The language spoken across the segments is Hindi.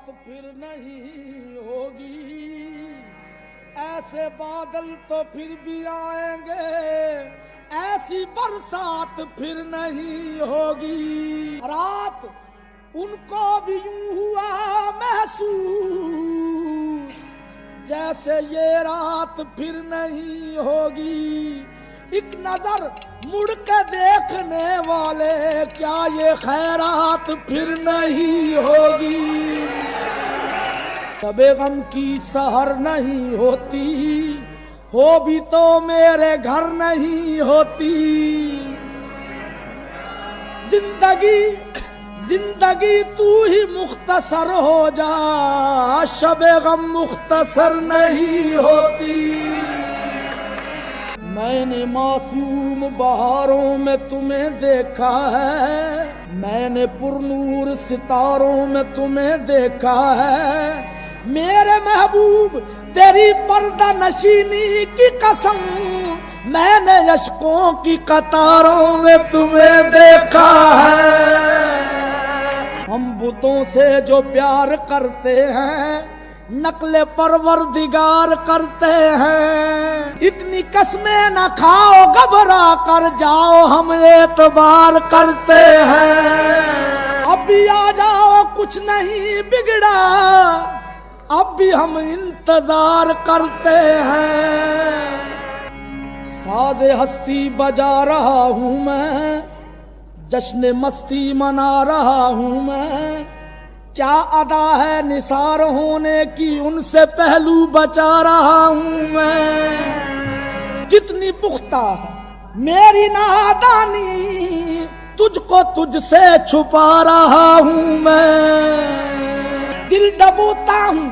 रात फिर नहीं होगी, ऐसे बादल तो फिर भी आएंगे, ऐसी बरसात फिर नहीं होगी। रात उनको भी यूं हुआ महसूस जैसे ये रात फिर नहीं होगी। एक नजर मुड़ के देखने वाले, क्या ये खैरात फिर नहीं होगी। तबे गम की सहर नहीं होती, हो भी तो मेरे घर नहीं होती। जिंदगी तू ही मुख्तसर हो जा, शबे गम मुख्तसर नहीं होती। मैंने मासूम बहारों में तुम्हें देखा है, मैंने पुरनूर सितारों में तुम्हें देखा है। मेरे महबूब तेरी पर्दा नशीनी की कसम, मैंने यशकों की कतारों में तुम्हें देखा है। हम बुतों से जो प्यार करते हैं, नकले परवरदिगार करते हैं। इतनी कसमें न खाओ, घबरा कर जाओ, हम एतबार करते हैं। अब भी आ जाओ, कुछ नहीं बिगड़ा, अब भी हम इंतजार करते हैं। साज़े हस्ती बजा रहा हूँ मैं, जश्न मस्ती मना रहा हूँ मैं। क्या अदा है निसार होने की, उनसे पहलू बचा रहा हूँ मैं। कितनी पुख्ता है मेरी नादानी, तुझको तुझसे छुपा रहा हूँ मैं। दिल डबूता हूँ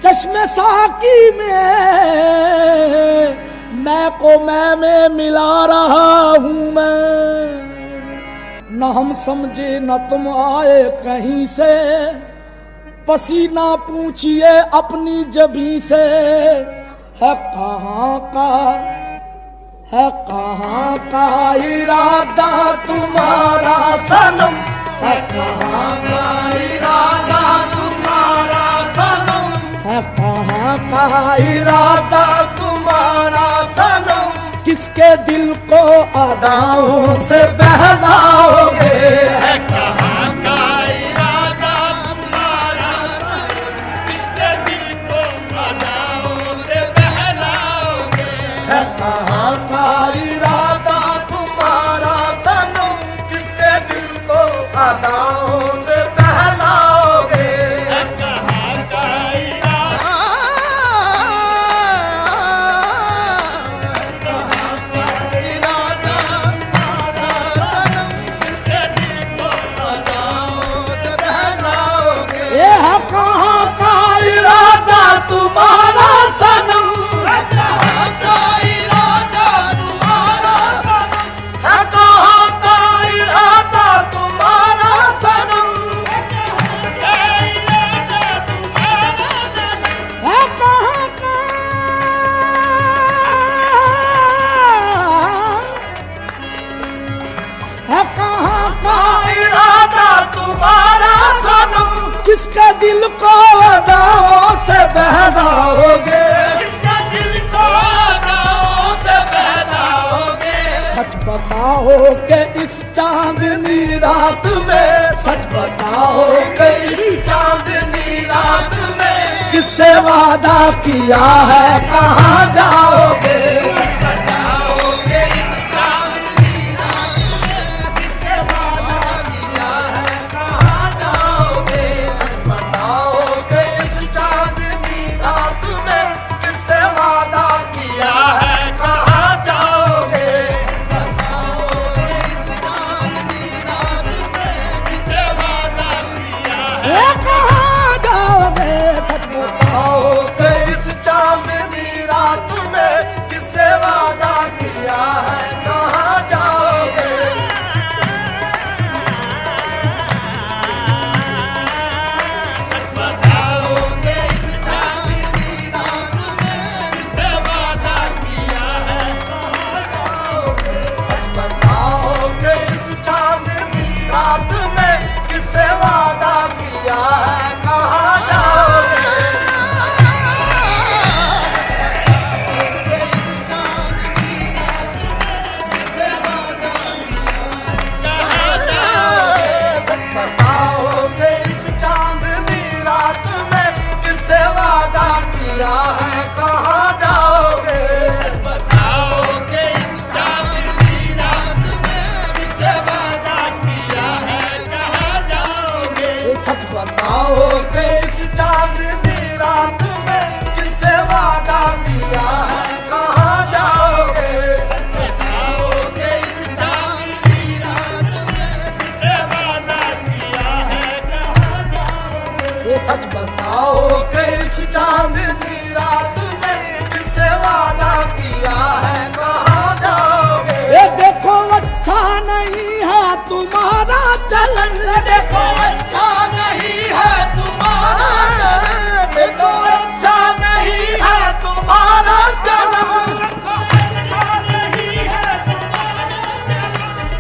चश्मे साकी में, मैं को मैं में मिला रहा हूँ मैं। न हम समझे न तुम आए कहीं से, पसीना पूछिए अपनी जबी से। है कहाँ का इरादा तुम्हारा सनम, है कहाँ का इरादा तुम्हारा सनम, है कहाँ का इरादा तुम्हारा सनम। किसके दिल को अदाओं से बहलाओगे, है कहाँ का इरादा तुम्हारा सनम। किसके दिल को अदाओं से बहलाओगे, है कहाँ का इरादा तुम्हारा सनम। किसके दिल को अदाओं से बहलाओगे, है कहाँ का इरादा। कहाँ का इरादा तुम्हारा सनम, कहाँ का इरादा तुम्हारा सनम, है कहाँ का इरादा तुम्हारा सनम, है कहाँ का है कहाँ का इरादा तुम्हारा सनम। किसका दिल को अदाओं से बहलाओगे, किसका दिल को अदाओं से बहलाओगे। सच बताओ कि इस चांदनी रात में, सच बताओ कि इस चांदनी रात में किससे वादा किया है कहाँ जाओगे। चांदनी रात में आज बताओ कि इस चांदनी रात में किससे वादा किया है कहाँ जाओगे? ये देखो अच्छा नहीं है तुम्हारा चलन, देखो अच्छा नहीं है तुम्हारा चलन, देखो अच्छा नहीं है तुम्हारा चलन,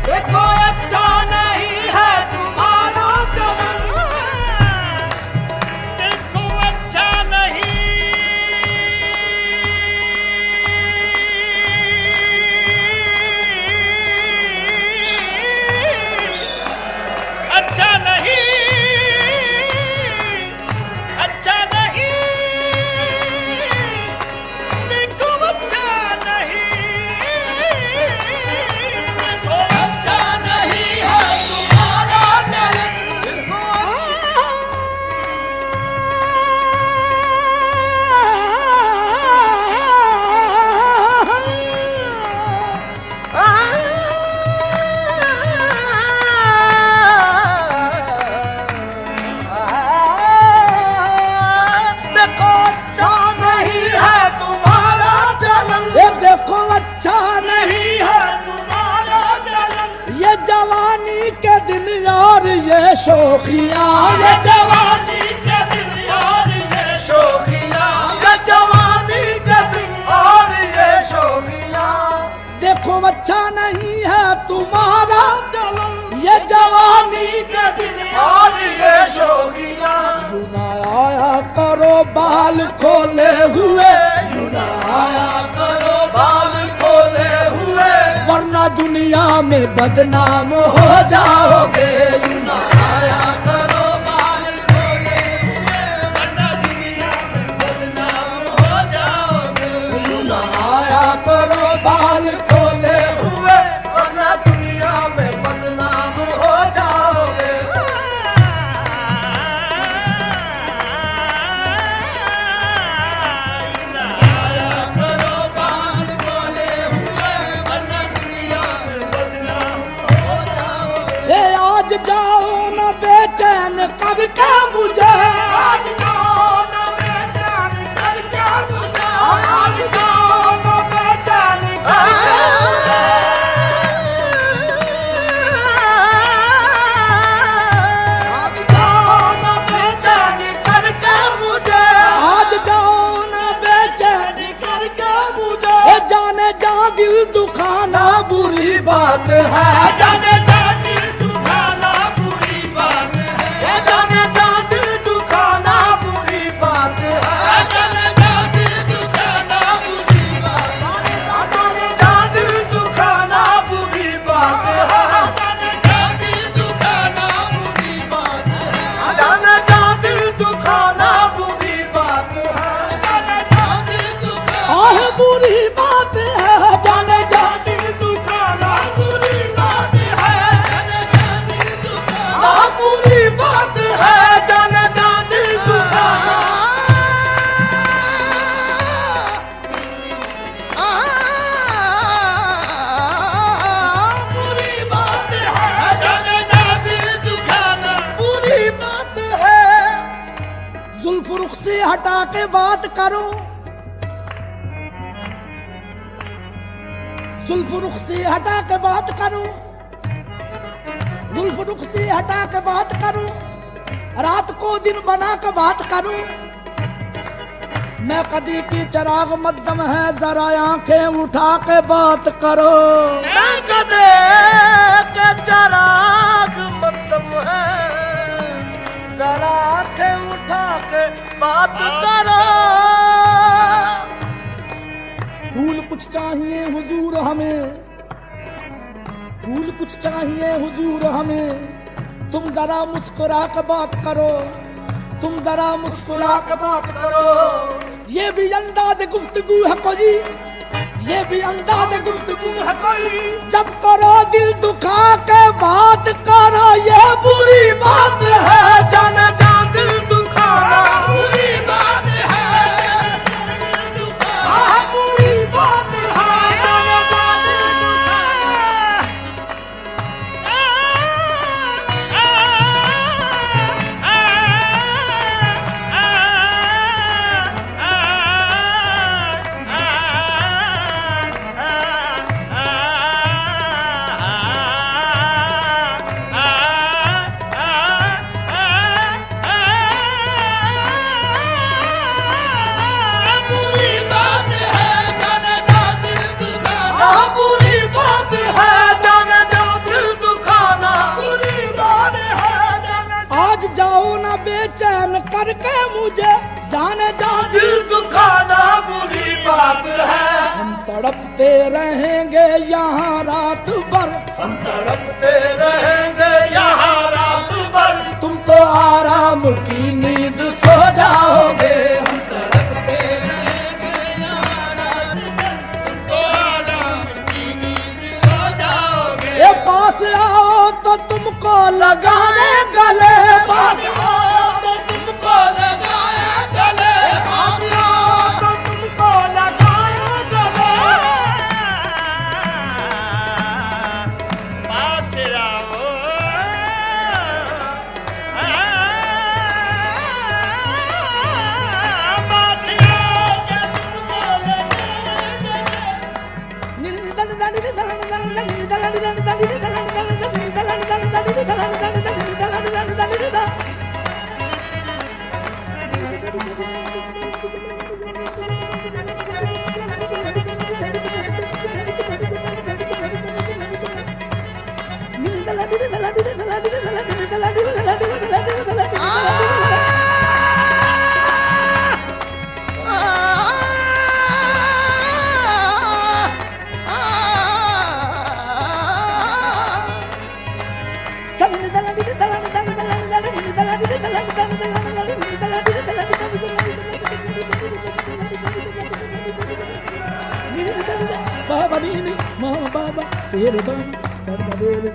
देखो अच्छा नहीं है तुम्हारा चलन, देखो अच्छा नहीं, अच्छा नहीं, अच्छा नहीं, देखो अच्छा नहीं, देखो अच्छा नहीं है तुम्हारा चलन, देखो अच्छा नहीं है तुम्हारा चलन, ये देखो अच्छा नहीं है तुम्हारा चलन, ये जवानी के दिन और ये शोखियां, ये जवानी के दिन और ये शोखियां, ये जवानी के दिन और ये शोखियां, देखो अच्छा नहीं है तुम्हारा चलन, ये जवानी के दिन और ये शोखियां, ना आया करो बाल खोले हुए, आया करो बाल खोले हुए, वरना दुनिया में बदनाम हो जाओगे। आया करो बाल खोले हुए, वरना दुनिया में बदनाम हो जाओगे, आया करो बाल खोले हुए, वरना दुनिया में बदनाम हो जाओगे। आया करो बाल खोले हुए, वरना दुनिया में बदनाम हो जाओगे। ये आज जाओ न बेचैन करके मुझे, आज जाओ न बेचैन करके मुझे, आज जाओ न बेचैन करके, आज जाओ न बेचैन करके मुझे, आज जाओ न बेचैन करके मुझे, ये जाने जा दिल दुखाना बुरी बात है, जाने जा दिल दुखाना बुरी बात है, जाने जा दिल दुखाना बुरी बात है, जाने जा दिल दुखाना बुरी बात है, जाने जा दिल दुखाना बुरी बात है, जाने जा दिल दुखाना बुरी बात है, जाने जा दिल दुखाना बुरी बात है, जाने जा दिल दुखाना आह बुरी बात है, जाने जा दिल दुखाना बुरी बात है, जाने जा दिल दुखाना बुरी बात है, जाने जा दिल दुखाना बुरी बात है, जाने जा दिल दुखाना बुरी बात है। जुल्फ रुख से हटा के बात करो, जुल्फ रुख से हटा के बात करो, जुल्फ रुख से हटा के बात करो, रात को दिन बना के बात करो। मैं कदी की चिराग मध्यम है, जरा आंखें उठा के बात करो। मैं कदे के चराग मध्यम है, जरा आंखें उठा के बात करो। फूल कुछ चाहिए हुजूर हमें, फूल कुछ चाहिए हुजूर हमें, तुम जरा मुस्कुरा के बात करो, तुम जरा मुस्कुरा के बात करो। ये भी अंदाज गुफ्तगू है कोई, ये भी अंदाज गुफ्तगू है कोई, जब करो दिल दुखा के बात करो, ये बुरी बात है। जाना जा दिल दुखाना बुरी बात है, बुरी बात है, जाना जा दिल दुखाना। करके मुझे जाने जा दिल दुखाना बुरी बात है। हम तड़पते रहेंगे यहाँ रात भर, हम तड़पते रहेंगे यहाँ रात भर। तुम तो आराम की नींद सो जाओगे। हम तड़पते रहेंगे यहाँ रात भर, तुम तो आराम की नींद सो जाओगे। ये पास आओ तो तुमको लगाने गले, पास आओ तो तुमको लगाए गले, पास आओ तो तुमको लगाए गले। पास आओ, पास आओ के तुमको Baba Nini, Mama Baba, Baby Baba, Baby,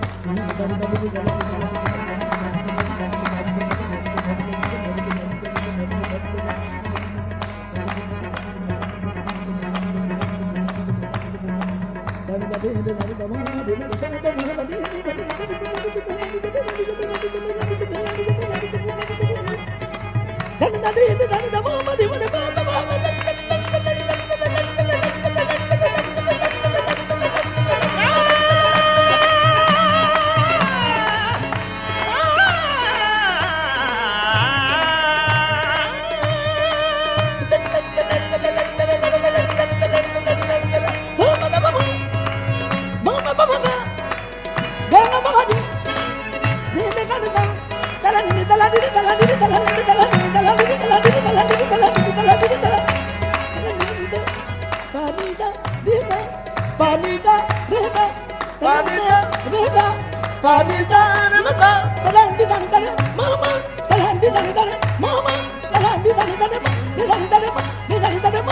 पास जाओ तो तुमको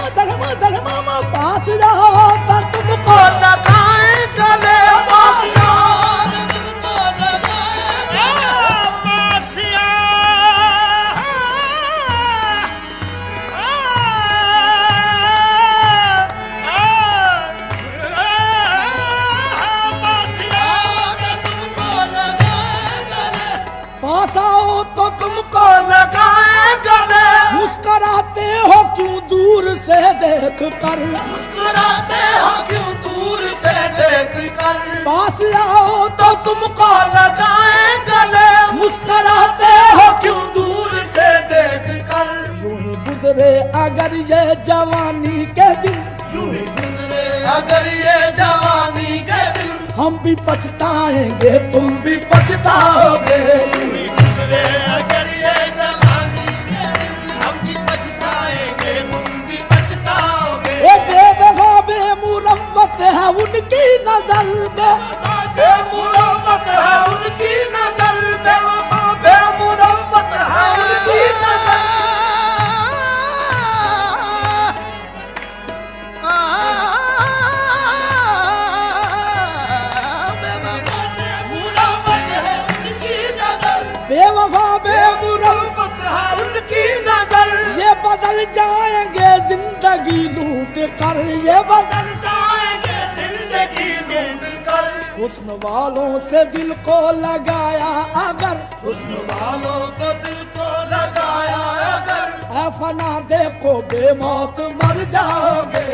लगाए गले, पास जाओ तो तुमको लगाए गले। पास पास आओ तो तुमको लगाए गले। मुस्कुराते हो क्यों दूर से देख कर, मुस्कुराते हो क्यों दूर से देख कर। पास आओ तो तुमको लगाए गले, मुस्कुराते हो क्यों दूर से देख कर। यूं ही गुजरे अगर ये जवानी के दिन, यूं ही गुजरे अगर ये जवानी के दिन। हम भी पछताएंगे तुम भी पछताओगे। यूं ही गुजरे अगर ये जवानी के दिन, हम भी पछताएंगे तुम भी पछताओगे। ए बेवफा बेमुरव्वत है उनकी नजर में, बेमुरव्वत है उनकी नजर, बेवफा बेमुरव्वत है उनकी नजर। बेवफा बेमुरव्वत है उनकी नजर। ये बदल जाएंगे जिंदगी लूट कर, ये बदल जाएंगे जिंदगी लूट कर। हुस्न वालों से दिल को लगाया अगर, हुस्न वालों को दिल को लगाया अगर। ऐ फना देखो बेमौत मर जाओगे।